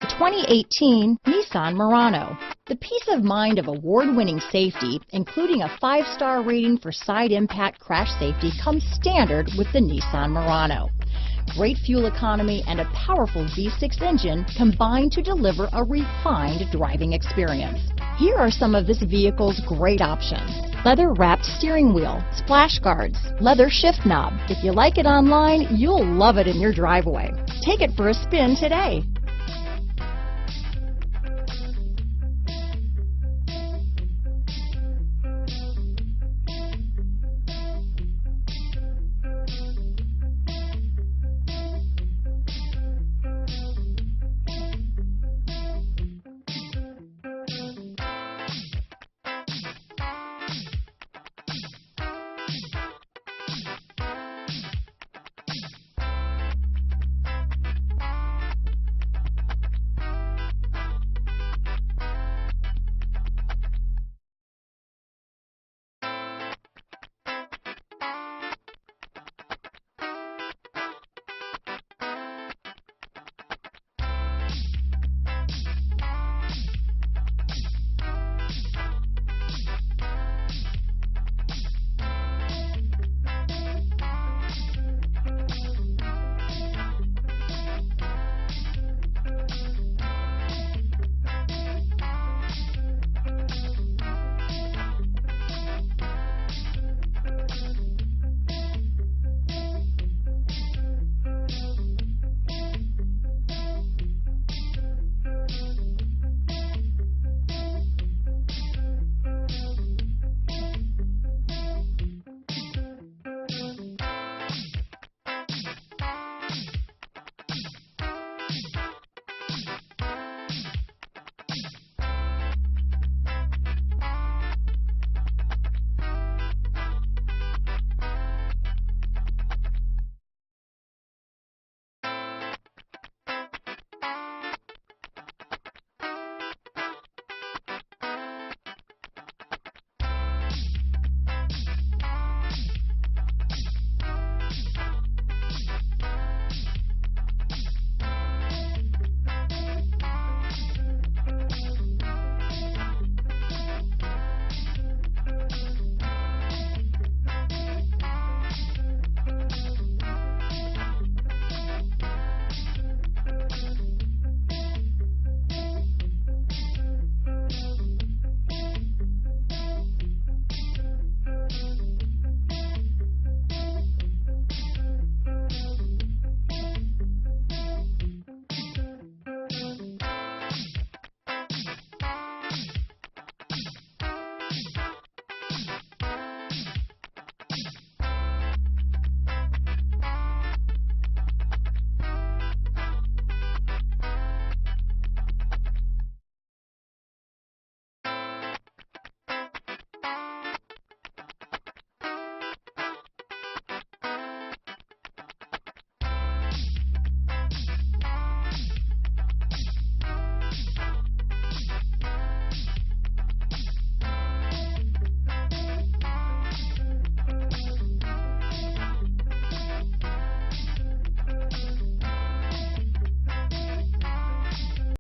The 2018 Nissan Murano. The peace of mind of award-winning safety, including a 5-star rating for side impact crash safety, comes standard with the Nissan Murano. Great fuel economy and a powerful V6 engine combine to deliver a refined driving experience. Here are some of this vehicle's great options: leather-wrapped steering wheel, splash guards, leather shift knob. If you like it online, you'll love it in your driveway. Take it for a spin today.